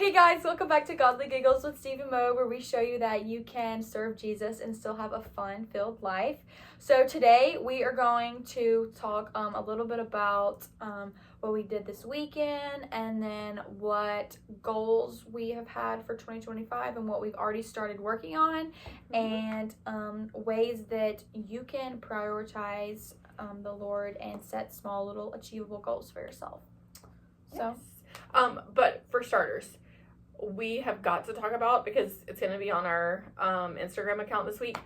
Hey guys, welcome back to Godly Giggles with Stevie and Mollie, where we show you that you can serve Jesus and still have a fun-filled life. So today we are going to talk a little bit about what we did this weekend, and then what goals we have had for 2025 and what we've already started working on, and ways that you can prioritize the Lord and set small little achievable goals for yourself. So. Yes. But for starters, we have got to talk about, because it's going to be on our Instagram account this week.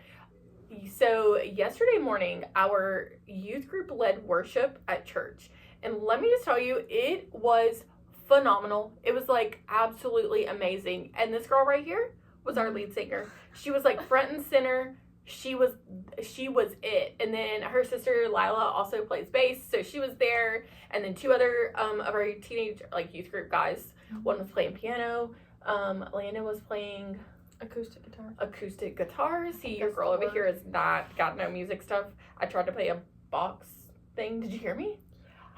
So yesterday morning, our youth group led worship at church. And let me just tell you, it was phenomenal. It was like absolutely amazing. And this girl right here was our lead singer. She was like front and center. She was it. And then her sister Lila also plays bass, so she was there. And then two other of our teenage youth group guys. One was playing piano. Landon was playing Acoustic guitar. See, your girl over here has not got no music stuff. I tried to play a box thing. Did you hear me?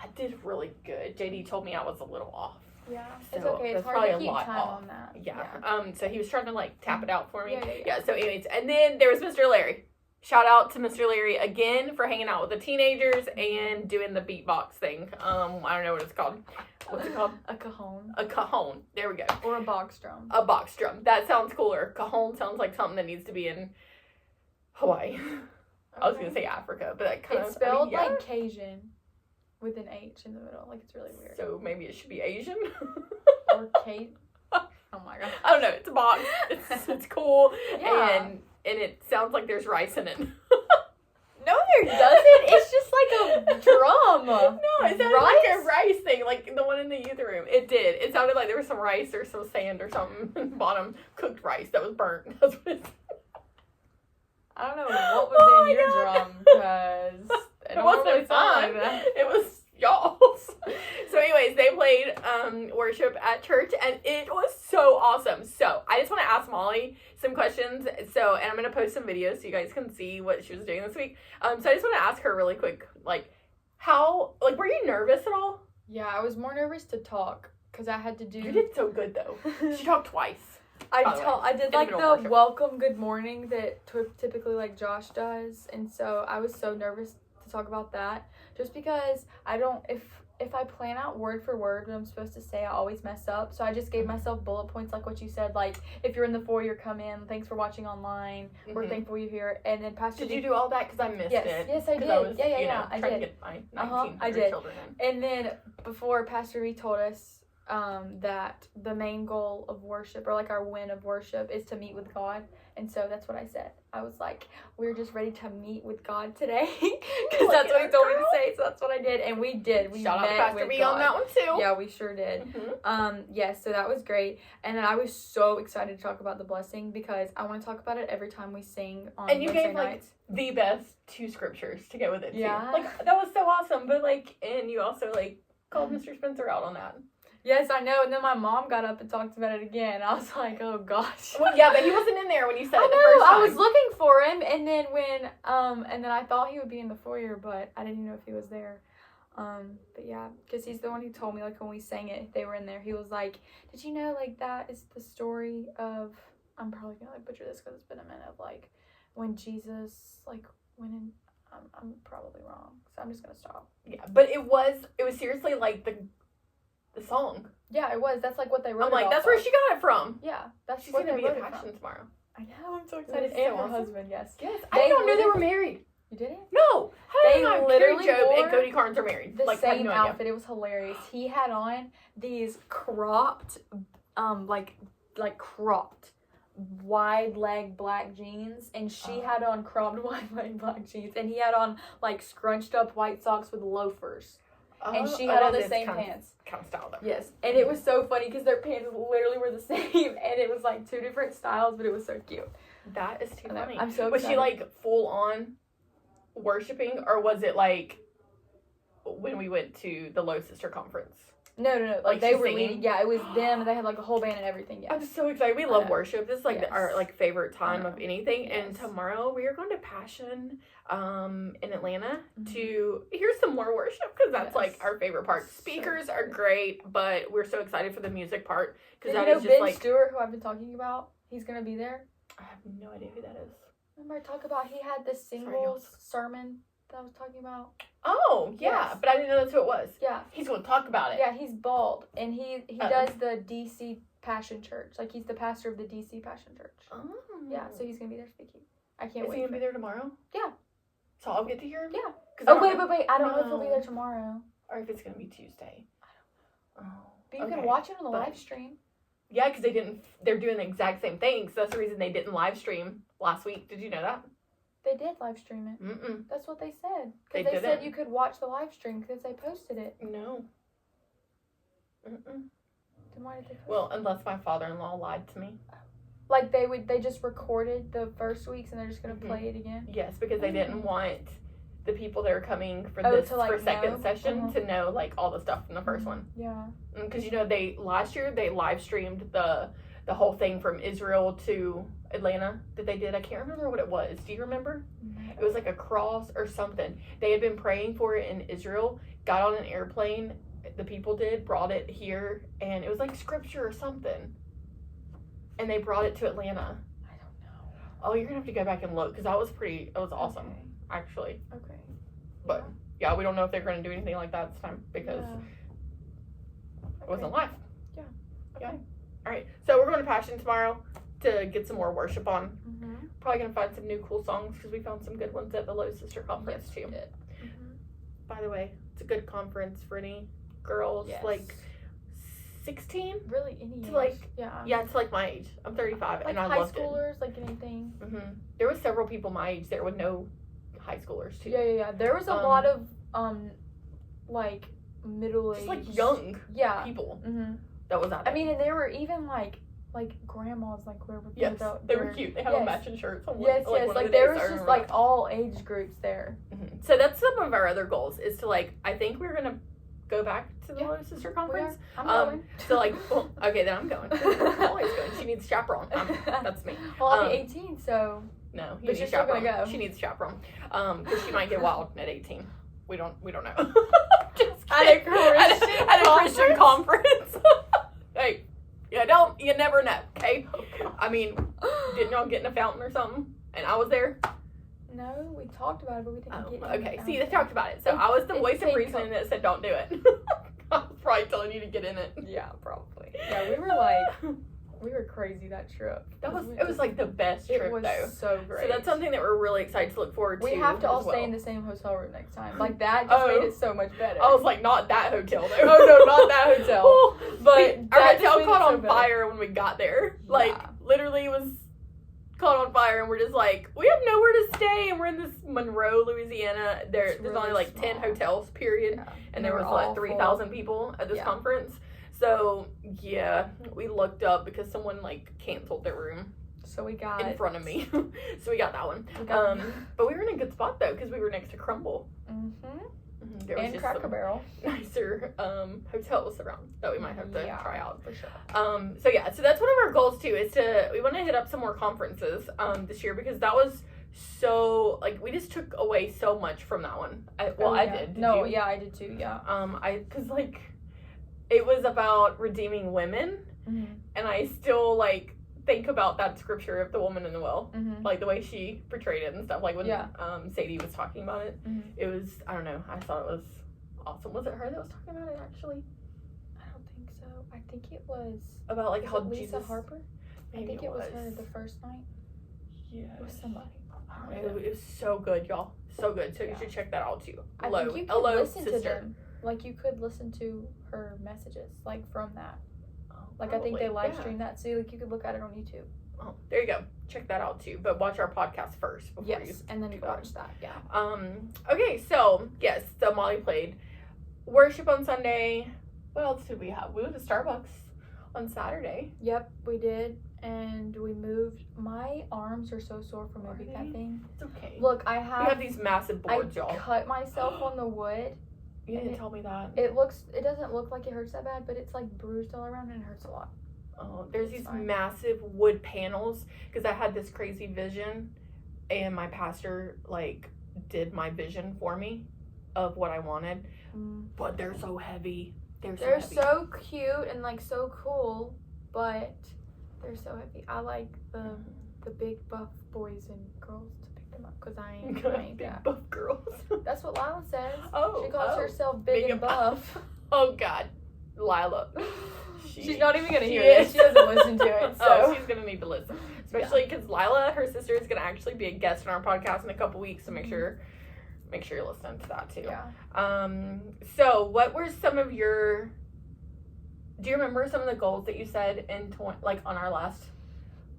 I did really good. JD told me I was a little off. Yeah, so it's okay. It's hard to keep time on that. Yeah. So he was trying to tap it out for me. Yeah. So anyways, and then there was Mr. Larry. Shout out to Mr. Larry again for hanging out with the teenagers and doing the beatbox thing. I don't know what it's called. What's it called? A cajon. A cajon. There we go. Or a box drum. A box drum. That sounds cooler. Cajon sounds like something that needs to be in Hawaii. Okay. I was going to say Africa, but that kind it's spelled like Cajun with an H in the middle. Like, it's really weird. So maybe it should be Asian? Or Kate. Oh my god. I don't know. It's a box. It's cool. Yeah. And it sounds like there's rice in it. No, there doesn't. It's just like a drum. No, it sounded like a rice thing, like the one in the youth room. It did. It sounded like there was some rice or some sand or something in the bottom. Cooked rice that was burnt. That's what it I don't know what was in your drum, because it wasn't fun. It was y'all's. So anyways, they played worship at church, and it was so awesome. So I just want to ask Molly some questions. And I'm going to post some videos so you guys can see what she was doing this week. So I just want to ask her really quick, how, were you nervous at all? Yeah, I was more nervous to talk, because I had to do... You did so good, though. She talked twice. I did the welcome good morning that typically Josh does, and so I was so nervous to talk about that, just because if I plan out word for word what I'm supposed to say, I always mess up. So I just gave myself bullet points, like what you said, if you're in the foyer, come in, thanks for watching online, we're thankful you're here. And then Pastor Did you do all that? Because I missed it. Yes, I did. I was, I trying did. to get my 19 children in. And then before, Pastor V told us that the main goal of worship, or our win of worship, is to meet with God. And so that's what I said. I was like, we're just ready to meet with God today, because that's what he told me to say. So that's what I did, and we did. We Shout out to Pastor B on that one too. Yeah, we sure did. Yes, so that was great, and then I was so excited to talk about the blessing, because I want to talk about it every time we sing on and you Wednesday gave nights. The best 2 scriptures to go with it too. Yeah, that was so awesome. But and you also called Mr. Spencer out on that. Yes, I know. And then my mom got up and talked about it again. I was like, oh gosh. Well, yeah, but he wasn't in there when you said it the first time. I was looking for him, and then and then I thought he would be in the foyer, but I didn't know if he was there. But yeah, because he's the one who told me, when we sang it, they were in there. He was like, did you know, that is the story of, I'm probably gonna butcher this because it's been a minute, when Jesus, went in, I'm probably wrong, so I'm just gonna stop. Yeah, but it was seriously the song. Yeah, it was. That's what they wrote. I'm that's where she got it from. Yeah, that's she's gonna be at Passion tomorrow. I know. I'm so excited. And her husband, yes. Yes. I don't know they were married. You didn't? No. They literally Job and Cody Carnes are married. The same outfit. It was hilarious. He had on these cropped, cropped wide leg black jeans, and she had on cropped wide leg black jeans, and he had on scrunched up white socks with loafers. And she had on the same pants. Kind of style, though. Yes. And it was so funny because their pants literally were the same. And it was 2 different styles, but it was so cute. That is too funny. I'm so excited. Was she full on worshiping, or was it when we went to the Low Sister conference? No. Like they she's were singing? leading. Yeah, it was them. They had like a whole band and everything. Yeah. I'm so excited. We love worship. This is like Yes. our like favorite time I of know. anything. Yes. And tomorrow we are going to Passion in Atlanta Mhm. to hear some more worship because that's Yes. like our favorite part. Speakers So are good. great, but we're so excited for the music part because Did that you know is just Ben like Stewart, who I've been talking about? He's gonna be there. I have no idea who that is. Remember I talked about he had this singles sermon that I was talking about. Oh yeah, Yes. but I didn't know that's who it was. Yeah. He's going to talk about it. Yeah, he's bald, and he Oh. does the DC Passion Church. Like he's the pastor of the DC Passion Church. Oh. Yeah, so he's gonna be there speaking. I can't Is wait. he gonna be there tomorrow? Yeah. So I'll get to hear him. Yeah. 'Cause I Oh don't wait. know- I don't know if he'll be No. there tomorrow. Or if it's gonna be Tuesday. Oh. But you okay. can watch it on the But- live stream. Yeah, because they're doing the exact same thing. So that's the reason they didn't live stream last week. Did you know that? They did live stream it. Mm-mm. That's what they said. They Because they said didn't. you could watch the live stream because they posted it. No. Mm-mm. Then why did they post Well, unless my father-in-law lied to me. Like they just recorded the first weeks and they're just gonna Mhm. play it again. Yes, because they didn't want the people that are coming for Oh, this to, like, for second know? session Uh-huh. to know like all the stuff from the 1st one. Yeah. Because you know last year they live streamed the whole thing from Israel to Atlanta that they did. I can't remember what it was. Do you remember? It was like a cross or something. They had been praying for it in Israel, got on an airplane, the people did, brought it here, and it was like scripture or something. And they brought it to Atlanta. I don't know. Oh, you're gonna have to go back and look because that was awesome, Okay. actually. Okay. But yeah, we don't know if they're gonna do anything like that this time because it wasn't live. Yeah. Yeah. Okay. All right, so we're going to Passion tomorrow to get some more worship on. Mm-hmm. Probably gonna find some new cool songs because we found some good ones at the Low Sister Conference too. Mm-hmm. By the way, it's a good conference for any girls Yes. like 16 Really any to age. like Yeah. yeah, it's like my age. I'm 35 Like and I high loved schoolers, like anything. it. There was several people my age there with no high schoolers too. Yeah. There was a lot of like middle age, Just like young yeah people Mm-hmm. that was out there. I mean, and they were even like grandmas, like where yes, without they were their- cute. They had yes. on matching shirts. On Yes, one yes. of Like the there days, was I just remember like all age groups there. that. So that's some of our other goals is to like I think we're gonna go back to the Yeah. Low Sister We Conference. are. I'm going. So like, well, okay, then I'm going. I'm always going. She needs a chaperone. That's me. Well, I'll be 18, so No, But you need you're a still gonna chaperone. go. She needs a chaperone. Because she might get wild at 18. We don't know. Just At a kidding. Christian at a Christian conference. Hey, you never know. Okay. I mean, didn't y'all get in a fountain or something? And I was there. no, we talked about it, but we didn't Oh, get. okay. See, they talked about it. So I was the It voice of came reason that said don't do it. I was probably telling you to get in it. Yeah, probably. Yeah, we were crazy that trip. It was like the best trip It was though. so great. So that's something that we're really excited to look forward to. We have to all as well. stay in the same hotel room next time. Like that just made it so much better. I was like, not that hotel though. Oh, no, not that hotel. But our that just hotel made caught it so on better. fire when we got there. Like Yeah. literally was caught on fire, and we're just like, we have nowhere to stay, and we're in this Monroe, Louisiana. There's really only like 10 small. hotels, period, Yeah. and there They was were like all 3,000 people at this Yeah. conference. So yeah, we looked up because someone like canceled their room So we got in front of me, so we got that one. We got But we were in a good spot though because we were next to Crumble. There was and just Cracker some Barrel. nicer hotels around that we might have to try out. For sure. So yeah, so that's one of our goals too is we want to hit up some more conferences this year because that was so like we just took away so much from that one. I did. Did No, you? yeah, I did too. Yeah. Because like it was about redeeming women, and I still like think about that scripture of the woman in the well, like the way she portrayed it and stuff. Like when Sadie was talking about it, it was I don't know. I thought it was awesome. Was it her that was talking about it actually? I don't think so. I think it was About like how Lisa Jesus. Harper. I think it was her the first night. Yeah. It was somebody. I don't know. It was so good, y'all. So good. So you should check that out too. I think you could listen to them. Like you could listen to her messages, like from that. Like I think they live stream that too. Like you could look at it on YouTube. Oh, there you go. Check that out too. But watch our podcast first before you. And then do watch that. Yeah. Okay, so yes, so Molly played worship on Sunday. What else did we have? We went to Starbucks on Saturday. Yep, we did, and we moved. My arms are so sore from moving that thing. It's okay. Look, I we have these massive boards, y'all. cut myself on the wood. You didn't tell me that. It doesn't look like it hurts that bad, but it's like bruised all around and it hurts a lot. Oh, there's these massive wood panels because I had this crazy vision, and my pastor like did my vision for me of what I wanted, but they're so heavy. They're so cute and like so cool, but they're so heavy. I like the big buff boys and girls to pick them up because I ain't big buff girls. That's what Lila says. Oh, she calls herself big and buff. Oh God, Lila. She's not even gonna hear this. She doesn't listen to it. So she's gonna need to listen, especially because Lila, her sister, is gonna actually be a guest on our podcast in a couple weeks. So make sure you're listening to that too. Yeah. So what were some of your? Do you remember some of the goals that you said in like on our last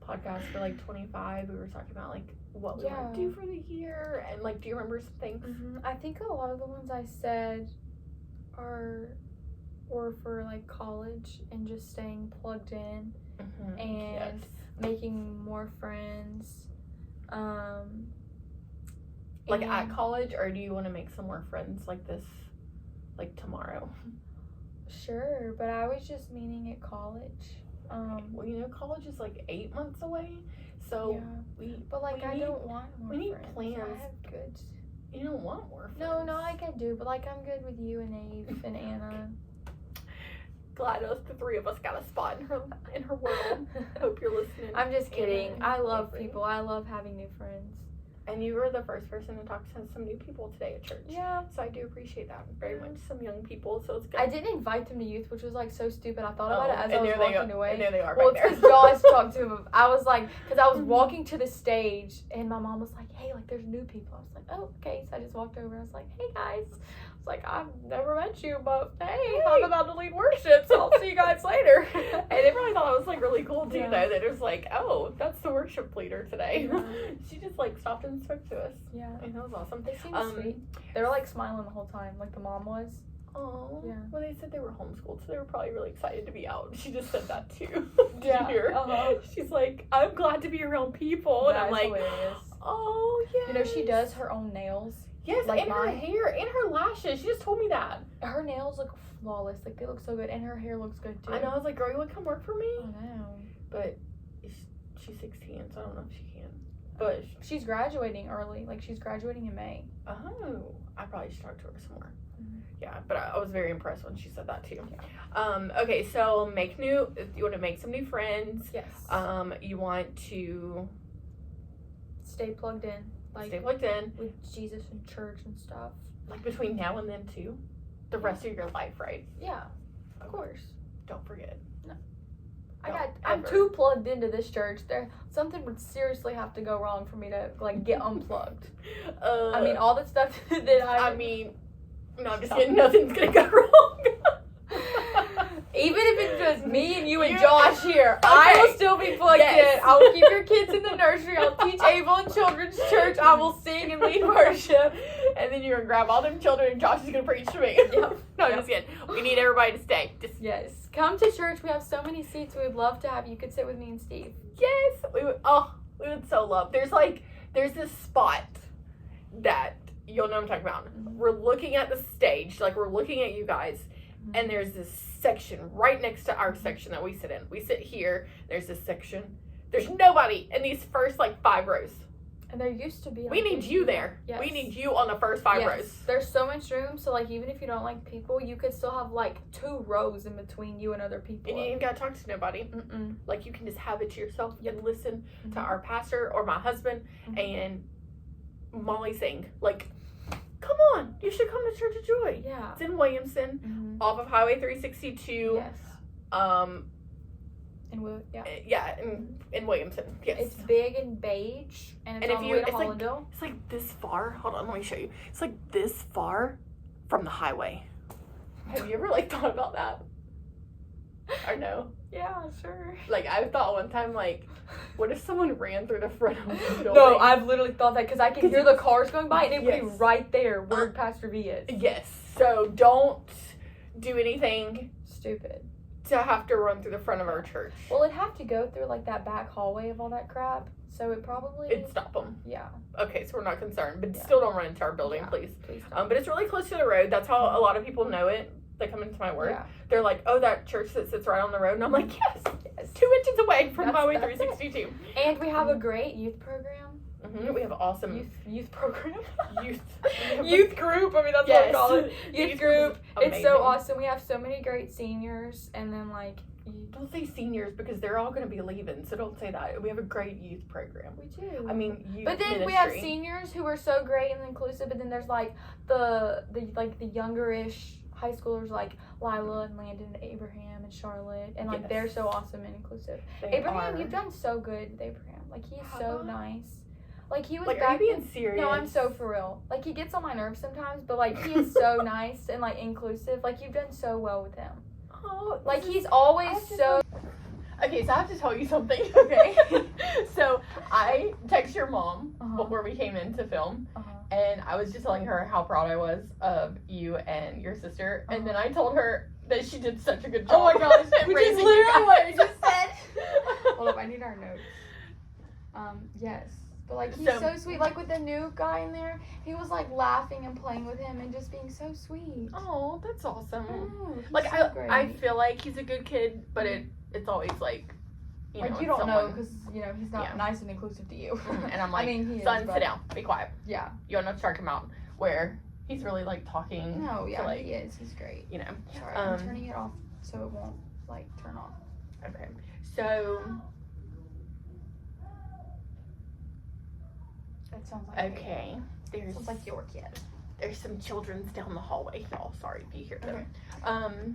podcast for like 25? We were talking about like what we want to do for the year, and like, do you remember some things? I think a lot of the ones I said were for like college and just staying plugged in and making more friends. Like at college, or do you want to make some more friends like this, like tomorrow? Sure, but I was just meaning at college. Well, you know, college is like 8 months away, so I don't want more. We need friends. plans. I have good. You don't want more friends. No, like I do, but like I'm good with you and Ave and Anna. Glad the three of us got a spot in her world. Hope you're listening. I'm just kidding. I love people. I love having new friends. And you were the first person to talk to some new people today at church. Yeah. So I do appreciate that very much. Some young people, so it's good. I didn't invite them to youth, which was like so stupid. I thought about it as I was walking away. And there they are well, back there. it's because Josh talked to him. I was like, because I was walking to the stage, and my mom was like, hey, like there's new people. I was like, oh, okay. So I just walked over. I was like, hey, guys. I was like, I've never met you, but hey, I'm about to lead worship, so I'll see you guys later. And they probably thought it was like really cool too, though. That it was like, oh, that's the worship leader today. Yeah. She just like stopped and spoke to us. Yeah. And that was awesome. They seemed sweet. They were like smiling the whole time, like the mom was. Oh. Yeah. Well, they said they were homeschooled, so they were probably really excited to be out. She just said that too. Did you hear? She's like, I'm glad to be around people. That's and I'm like, hilarious. Oh, yeah. You know, she does her own nails. Yes, like and her hair and her lashes. She just told me that. Her nails look flawless. Like, they look so good. And her hair looks good, too. I know. I was like, girl, you want to come work for me? I know. But she's 16, so I don't know if she can. But she's graduating early. Like, she's graduating in May. Oh. I probably should talk to her some more. Yeah, but I was very impressed when she said that, too. Yeah. Okay, so you want to make some new friends. Yes. You want to stay plugged in. Like, stay plugged in with Jesus and church and stuff. Like between now and then too, the rest of your life, right? Yeah, of course. Don't forget. No, I'm too plugged into this church. Something would seriously have to go wrong for me to like get unplugged. I mean, all the stuff that no, I'm just kidding. Nothing's gonna go wrong. Even if it's just me and you and Josh here, okay. I will still be plugged in. I will keep your kids in the nursery. I'll teach Abel in children's church. I will sing and lead worship. And then you're going to grab all them children and Josh is going to preach to me. Yep. No, I'm just kidding. We need everybody to stay. Yes. Come to church. We have so many seats. We would love to have you. You could sit with me and Steve. Yes. We would so love. There's this spot that you'll know what I'm talking about. Mm-hmm. We're looking at the stage. Like, we're looking at you guys. Mm-hmm. And there's this section right next to our section that we sit in. We sit here. There's this section. There's nobody in these first 5 rows. And there used to be. We need you there. Yes. We need you on the first 5 rows. There's so much room. So even if you don't like people, you could still have 2 rows in between you and other people. And you ain't got to talk to nobody. Mm-mm. You can just have it to yourself. You can listen to our pastor or my husband and Molly sing. Come on, you should come to Church of Joy. Yeah. It's in Williamson, off of Highway 362. Yes. In Williamson. Yes. It's big and beige, and it's on the way to Hollandale. It's this far. Hold on, let me show you. It's this far from the highway. Have you ever thought about that? Or no? Yeah, sure. I thought one time, what if someone ran through the front of the building? No, I've literally thought that because I can hear the cars going by and it would be right there where Pastor V is. Yes. So don't do anything stupid. to have to run through the front of our church. Well, it'd have to go through like that back hallway of all that crap. So it probably. It'd stop them. Yeah. Okay, so we're not concerned, but still don't run into our building, Yeah, please. Please. But it's really close to the road. That's how a lot of people know it. They come into my work. Yeah. They're like, "Oh, that church that sits right on the road," and I'm like, "Yes, Yes. 2 inches away from Highway That's 362." And we have a great youth program. We have awesome Youth program. youth group. I mean, that's Yes. what I call it. Youth group. It's so amazing. awesome. We have so many great seniors, and then like. Don't say seniors because they're all going to be leaving, so don't say that. We have a great youth program. We do. I mean, youth but then ministry. we have seniors who are so great and inclusive, but then there's like the younger-ish high schoolers like Lila and Landon and Abraham and Charlotte, and like they're so awesome and inclusive. Abraham, you've done so good with Abraham. Like he's so nice. Like he was like, back are you being serious? No, I'm so for real. Like he gets on my nerves sometimes, but like he is so nice and like inclusive. Like you've done so well with him. Oh, like he's always so. Okay, so I have to tell you something. Okay. So I text your mom before we came in to film, and I was just telling her how proud I was of you and your sister, and then I told her that she did such a good job. Oh my gosh, which is literally what you just said. Hold up, I need our notes. Yes. But like he's so sweet. Like with the new guy in there, he was like laughing and playing with him and just being so sweet. Oh, that's awesome. Oh, like so great. I feel like he's a good kid, but it's always like you know, you don't know because you know he's not nice and inclusive to you. And I'm like, I mean, son, sit down, be quiet. Yeah. You don't know to start him out where he's really like talking. No, yeah, to, like, he is. He's great. You know. Sorry, I'm turning it off so it won't like turn off. Okay. So. That sounds like okay. There's sounds like your kid. There's some children's down the hallway, y'all. Sorry if you hear them. Okay.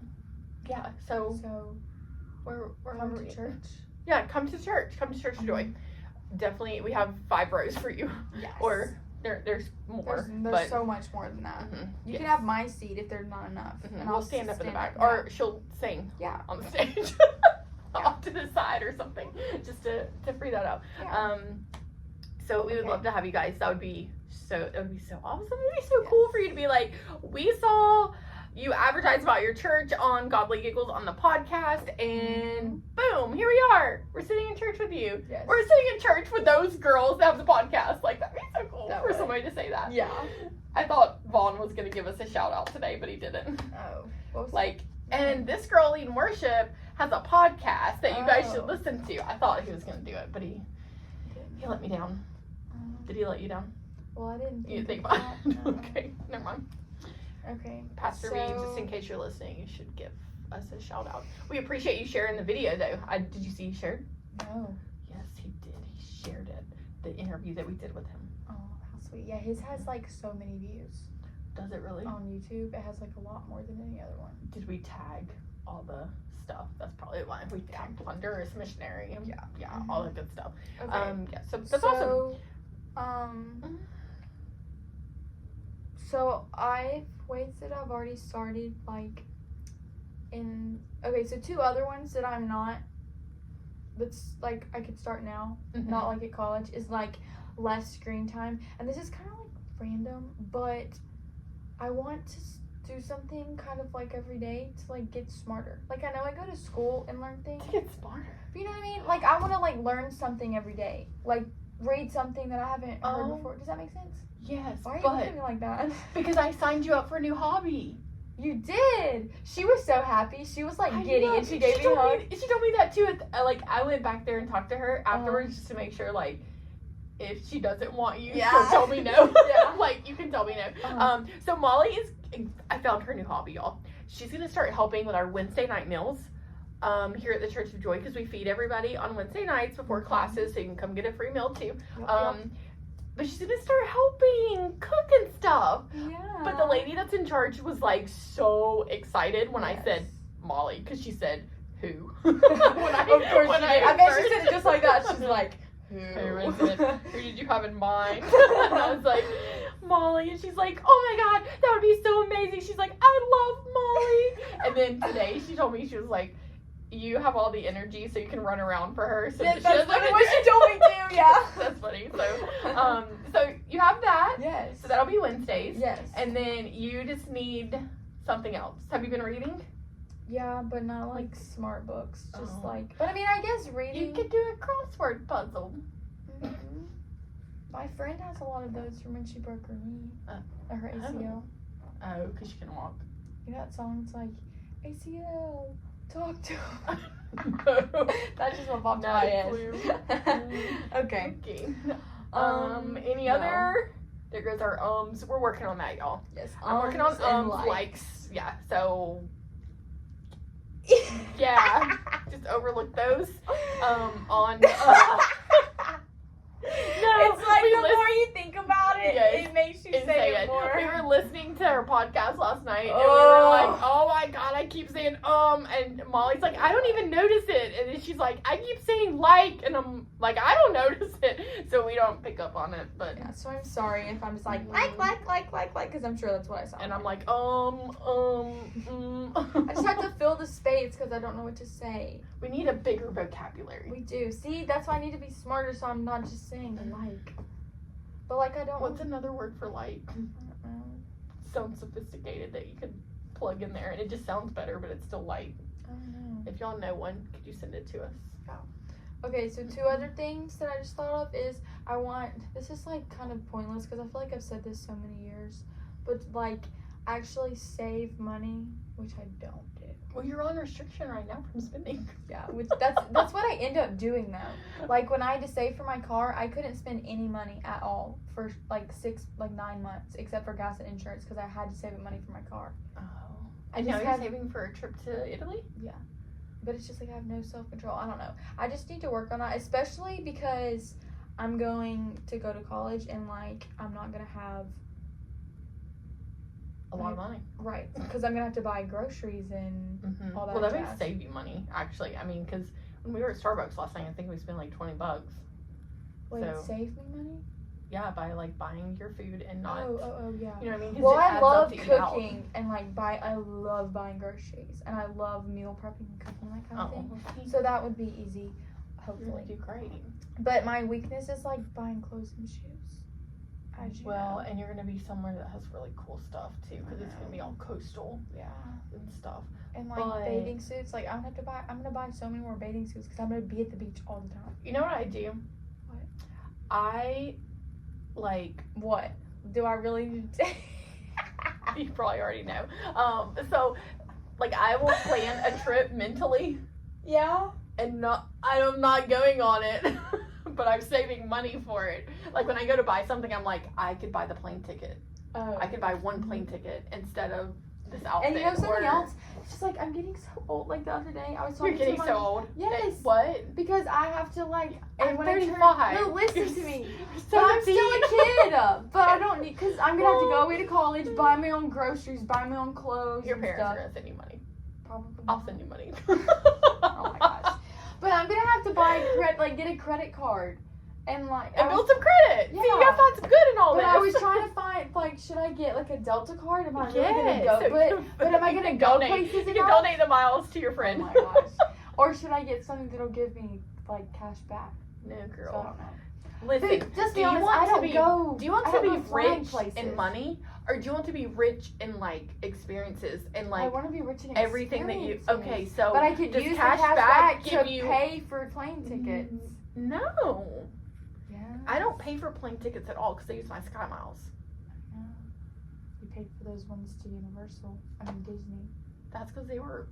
Yeah. So we're coming to church. Yeah, come to church. Come to Church of Joy. Definitely, we have 5 rows for you. Yes. Or there's more. There's so much more than that. You can have my seat if there's not enough, and I'll stand up in the back, Yeah. or she'll sing. Yeah. On the stage. Off to the side or something, just to free that up. Yeah. So we would love to have you guys. That would be so awesome. It would be so cool for you to be like, we saw you advertise about your church on Godly Giggles on the podcast, and boom, here we are. We're sitting in church with you. Yes. We're sitting in church with those girls that have the podcast. Like, that'd be so cool for would. somebody to say that. Yeah. I thought Vaughn was going to give us a shout out today, but he didn't. Oh. Like, and this girl leading worship has a podcast that you guys should listen to. I thought he was going to do it, but he let me down. Did he let you down? Well, I didn't. You think about it? Okay, never mind. Okay. Pastor V, just in case you're listening, you should give us a shout out. We appreciate you sharing the video, though. Did you see he shared? No. Yes, he did. He shared it. The interview that we did with him. Oh, how sweet. Yeah, his has like so many views. Does it really? On YouTube, it has like a lot more than any other one. Did we tag all the stuff? That's probably why we tagged Honduras missionary. Yeah, all the good stuff. Okay. Yeah, so that's awesome. So weights that I've already started like so 2 other ones that I'm not, that's like I could start now, not like at college, is like less screen time. And this is kind of like random, but I want to do something kind of like every day to like get smarter. Like I know I go to school and learn things. To get smarter. But you know what I mean? Like I want to like learn something every day. Like read something that I haven't heard before. Does that make sense? Yes. Why are you looking at me like that? Because I signed you up for a new hobby. You did. She was so happy. She was like giddy, and she gave me a hug. She told me that too. Like I went back there and talked to her afterwards just to make sure, like, if she doesn't want you, she'll tell me no. Like you can tell me no. So Molly I found her new hobby, y'all. She's gonna start helping with our Wednesday night meals. Here at the Church of Joy, because we feed everybody on Wednesday nights before classes, so you can come get a free meal too. But she's gonna start helping cook and stuff. Yeah. But the lady that's in charge was like so excited when I said Molly, because she said who. I bet she said it just like that. She's like, who? Who did you have in mind? And I was like, Molly. And she's like, oh my god, that would be so amazing. She's like, I love Molly. And then today she told me, she was like, you have all the energy so you can run around for her. So that's what she told me too, yeah. That's funny. So you have that. Yes. So that'll be Wednesdays. Yes. And then you just need something else. Have you been reading? Yeah, but not like smart books. Just Oh. like, but I mean, I guess reading. You could do a crossword puzzle. Mhm. My friend has a lot of those from when she broke her knee or her ACL. Oh, because you can walk. You know that song? It's like ACL, talk to him. No. That's just what popped in No my head. clue. Okay. Any no. other? There goes our ums. We're working on that, y'all. Yes. I'm working on and likes. Yeah. So yeah, just overlook those. On. It's like the more you think about it, Yes, it makes you say it more. We were listening to our podcast last night, and we were like, "Oh my god, I keep saying and Molly's like, "I don't even notice it," and then she's like, "I keep saying like," and I'm like, "I don't notice it," so we don't pick up on it. But Yeah, so I'm sorry if I'm just like, because I'm sure that's what I saw. and I'm like, I just have to fill the space because I don't know what to say. We need a bigger vocabulary. We do. See, that's why I need to be smarter so I'm not just saying like. But like I don't. What's another word for like? I don't know. Sounds sophisticated that you could plug in there, and it just sounds better, but it's still light. I don't know. If y'all know one, could you send it to us? Okay, so 2 other things that I just thought of is I want, this is like kind of pointless because I feel like I've said this so many years, but like actually save money, which I don't do. Well, you're on restriction right now from spending. Yeah, which that's what I end up doing though. Like when I had to save for my car, I couldn't spend any money at all for like 9 months, except for gas and insurance because I had to save up money for my car. Oh. I And just now you're have, saving for a trip to Italy? but it's just like I have no self-control. I don't know. I just need to work on that, especially because I'm going to go to college and like I'm not gonna have A lot of money. right because I'm gonna have to buy groceries and all that. Well, that jazz. may save you money, actually. I mean, because when we were at Starbucks last night, I think we spent like $20. Wait, so- save me money? Yeah, by like buying your food and not. Oh, yeah. You know what I mean? 'Cause Well, it I adds love up to eat out. cooking and like I love buying groceries and I love meal prepping and cooking that kind of thing. Oh, So that would be easy, you're gonna hopefully. do great. But my weakness is like buying clothes and shoes. As you Well, know. and you're gonna be somewhere that has really cool stuff too, because it's gonna be all coastal Yeah. and stuff. And like But- bathing suits, like I'm gonna buy so many more bathing suits because I'm gonna be at the beach all the time. You know what I do? What? I like. What? Do I really need to? You probably already know. So like I will plan a trip mentally Yeah. and I'm not going on it, but I'm saving money for it. Like when I go to buy something, I'm like, I could buy the plane ticket. Oh. I could buy one plane ticket instead of this outfit. And you know something or, else? It's just like I'm getting so old. Like the other day, I was You're talking getting to my so old. Yes. What? because I have to like. I'm And when I turn, 35. no, listen You're to me. So But I'm still a kid. But I don't need because I'm gonna have to go Well- away to college, buy my own groceries, buy my own clothes. Your and parents stuff. are gonna send you money. Probably. I'll send you money. Oh my gosh. But I'm gonna have to buy get a credit card, and like. And build some credit. See, you Yeah. gotta find some good in all But this. I was trying to find like, should I get like a Delta card? Am I really gonna Yes. go? But am I You gonna can go donate. places You and can all? donate the miles to your Oh friend. my gosh. Or should I get something that'll give me like cash back? No, So I girl. don't know. Listen, But just do be you honest, want I to don't be go. do you want I to don't be go flying rich places. in money, or do you want to be rich in like experiences and I like want to be rich in everything that you? experiences. Okay, so But I could does use the cash cash back back give to you? pay for plane tickets. No, Yeah. I don't pay for plane tickets at all because I use my Sky Miles. Yeah. You paid for those ones to Universal. I mean Disney. That's because they were.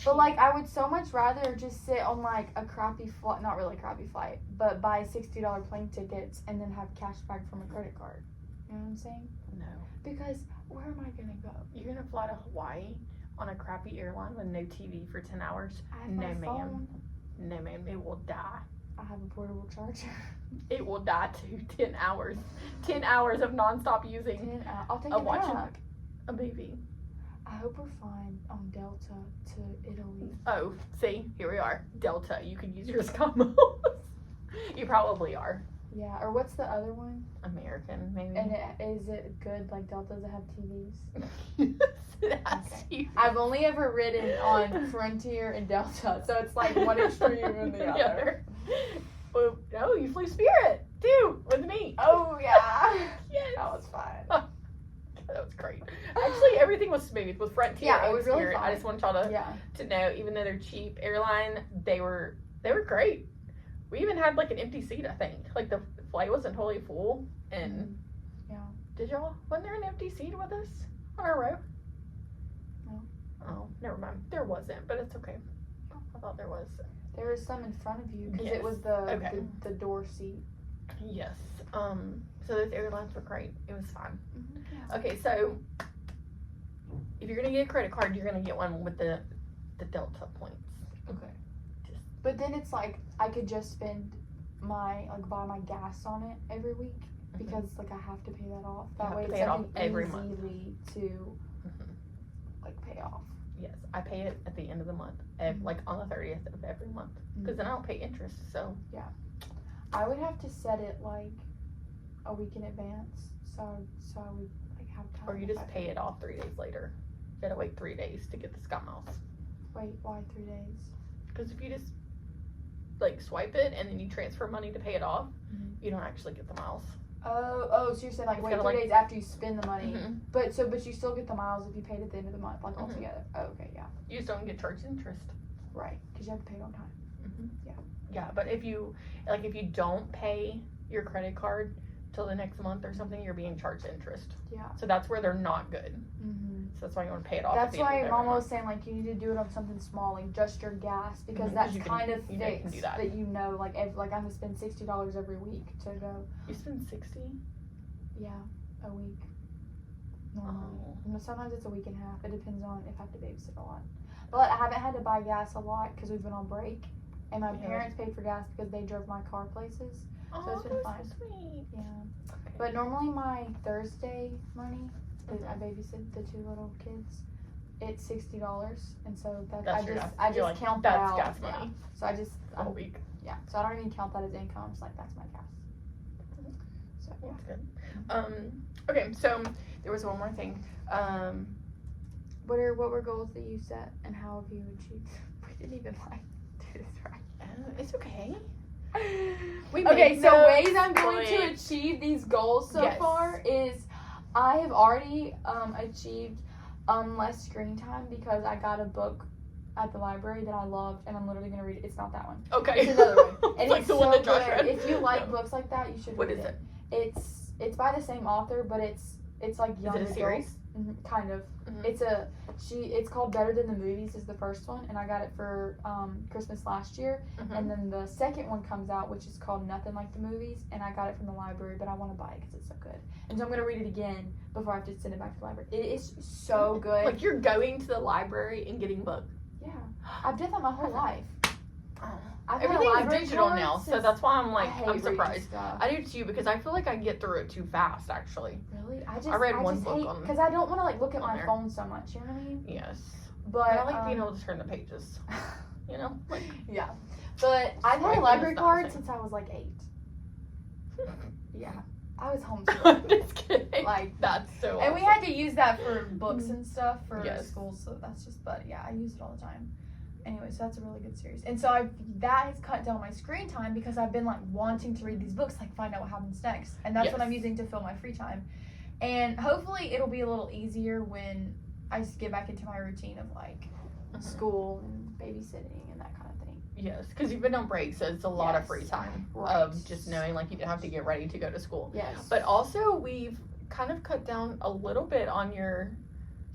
But like, I would so much rather just sit on like a crappy flight, not really crappy flight, but buy $60 plane tickets and then have cash back from a credit card. You know what I'm saying? No, Because where am I gonna go? you're gonna fly to Hawaii on a crappy airline with no TV for 10 hours. I have No, my ma'am. phone. No, ma'am, it will die. I have a portable charger. It will die too. 10 hours. 10 hours of nonstop using I'll take a a watching nap. a baby. I hope we're fine on Delta to Italy. Oh, see, here we are. Delta. You can use your Sky Miles. You probably are. Yeah, or what's the other one? American, maybe. And is it good? Like Deltas that have TVs? That's you. I've only ever ridden on Frontier and Delta, so it's like one extreme and the other. Well, no, you flew Spirit too with me. Oh yeah, Yes. that was fun. That was great. Actually, everything was smooth with Frontier. Yeah, it and was really Spirit. fun. I just want y'all to, Yeah. to know, even though they're cheap airline, they were great. We even had like an empty seat, I think. Like the flight wasn't totally full. And wasn't there an empty seat with us on our row? No. Oh, never mind. There wasn't, but it's okay. I thought there was. There was some in front of you because Yes. it was the door seat. Yes. So those airlines were great. It was fun. Mm-hmm. Okay, so if you're gonna get a credit card, you're gonna get one with the Delta points. Okay. But then it's like I could just spend buy my gas on it every week because like I have to pay that off. That way it's something every easily month to like pay off. Yes, I pay it at the end of the month, like on the 30th of every month, because then I don't pay interest. So I would have to set it like a week in advance, so I would like have time. Or you just pay it off 3 days later. You gotta wait 3 days to get the Scott miles. Wait, why 3 days? Because if you just like swipe it and then you transfer money to pay it off, you don't actually get the miles. Oh, so you're saying like It's wait kinda 3 like- days after you spend the money, Mm-hmm. but you still get the miles if you paid at the end of the month, like altogether. Oh, okay, yeah, You just don't get charged interest. right, because you have to pay it on time. Yeah, but if you don't pay your credit card till the next month or something, you're being charged interest. Yeah. So that's where they're not good. Mm-hmm. So that's why you want to pay it off. That's at the end why of every Mama month. was saying like you need to do it on something small, like just your gas, because Mhm, that's 'cause you can- kind of you know you can fixed. do that. That you know, like like I'm gonna spend $60 every week to go. You spend 60. Yeah, a week. Normally. Sometimes it's a week and a half. It depends on if I have to babysit a lot. But I haven't had to buy gas a lot because we've been on break, and my parents paid for gas because they drove my car places. Oh, it's been fine. so sweet. Yeah. Okay. But normally my Thursday money, I babysit the 2 little kids. It's $60, and so I just count that that's out. gas money. Yeah. So I just The whole week. so I don't even count that as income. I'm just like that's my gas. So yeah. That's good. Okay, so there was one more thing. What were goals that you set, and how have you achieved? We didn't even do this right. It's okay. Okay, so ways I'm going to achieve these goals so far is I have already achieved less screen time because I got a book at the library that I loved, and I'm literally gonna read it. It's not that one. Okay. It's another one, and like it's the so one that Josh good. read. If you like books like that, you should What read is it. It's by the same author, but it's like young Is it a series? adults. Kind of. Mhm. It's called Better Than the Movies is the first one, and I got it for Christmas last year. Mhm. And then the second one comes out, which is called Nothing Like the Movies, and I got it from the library, but I want to buy it because it's so good. And so I'm going to read it again before I have to send it back to the library. It is so good. Like you're going to the library and getting books. Yeah. I've done that my whole life. I've had a Everything's library digital card now, so since- that's why I'm I like, hate I'm reading surprised. stuff. I do too, because I feel like I get through it too fast, actually. Really? I read one book on- because I don't want to like look at on my there. phone so much. You know what I mean? Yes. But I like being able to turn the pages. You know? Like, yeah. But I've had Swiping a library is not card the same. since I was like 8. Yeah. I was homeschooled. I'm just kidding. Like, that's so and we awesome. had to use that for books and stuff for Yes. school, so that's just, but yeah, I use it all the time. Anyway, so that's a really good series. And so that has cut down my screen time because I've been like wanting to read these books, like find out what happens next. And that's what I'm using to fill my free time. And hopefully it'll be a little easier when I just get back into my routine of like school and babysitting and that kind of thing. Yes, because you've been on break, so it's a lot of free Yes. time Right. of just knowing like you don't have to get ready to go to school. Yes. But also we've kind of cut down a little bit on your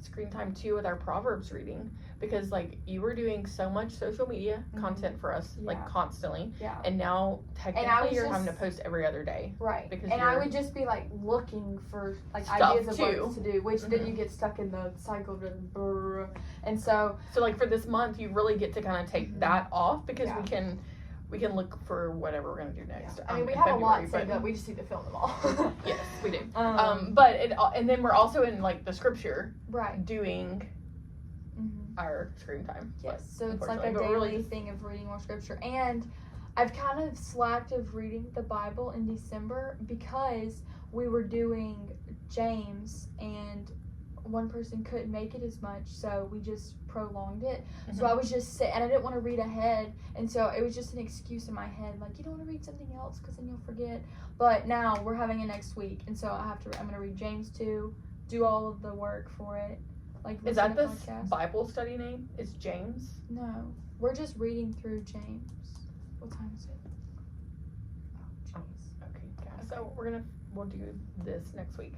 screen time too with our Proverbs reading, because like you were doing so much social media content for us like Yeah. constantly, Yeah. and now technically you're having to post every other day. Right. Because and I you're- would just be like looking for like Stuff, ideas of too. what to do, which then Mhm. you get stuck in the cycle of brr. And so So like for this month you really get to kind of take Mhm. that off, because Yeah. we can look for whatever we're gonna do next. I mean, we in have a lot February, saved but- up. We just need to film them all. Yes, we do. Um, But and then we're also in like the scripture right. doing Mm-hmm. our screen time. Yes. So it's like a unfortunately, but daily really just- thing of reading more scripture. And I've kind of slacked of reading the Bible in December because we were doing James and one person couldn't make it as much, so we just prolonged it. So I was just and I didn't want to read ahead, and so it was just an excuse in my head, like you don't want to read something else because then you'll forget. But now we're having it next week, and so I'm gonna read James 2, do all of the work for it. Like, Is listen that to the podcasts. Bible study name? It's James? No, we're just reading through James. What time is it? Oh, jeez. Okay, yeah. So we'll do this next week.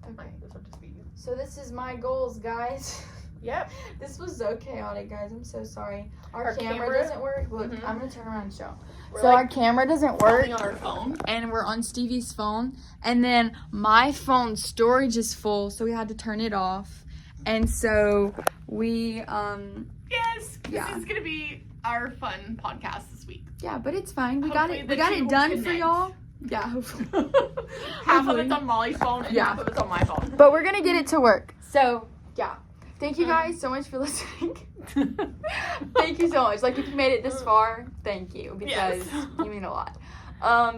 Okay. This will just be you. So this is my goals, guys. Yep. This was so chaotic, guys. I'm so sorry. Our Our camera camera- doesn't work. Look, Mhm. I'm gonna turn around and show. We're So like our camera doesn't work, on our phone. and we're on Stevie's phone, and then my phone's storage is full, so we had to turn it off. And so we Yes. Yeah. This is gonna be our fun podcast this week. yeah, but it's fine. We Hopefully got the it. We got two it will done for connect. y'all. Yeah, hopefully. Half of Hopefully. it's on Molly's phone and Yeah. half of it's on my phone. But we're gonna get it to work. So yeah, thank you guys so much for listening. Thank you so much. Like, if you made it this far, thank you, because Yes. you mean a lot.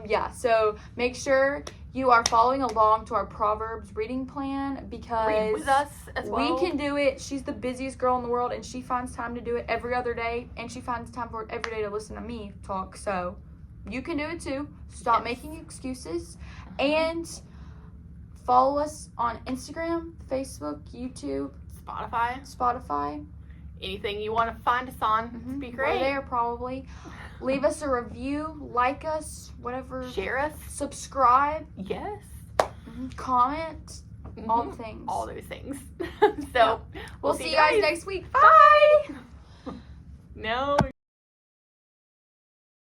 Yeah, so make sure you are following along to our Proverbs reading plan, because Read with us as well. we can do it. She's the busiest girl in the world, and she finds time to do it every other day, and she finds time for it every day to listen to me talk. So you can do it too. Stop Yes. making excuses, and follow us on Instagram, Facebook, YouTube, Spotify. Anything you want to find us on, be We're great. there probably. Leave us a review, like us, whatever. Share us. Subscribe, Yes. comment, all Mhm. the things. All those things. So We'll see you guys next week. Bye. No.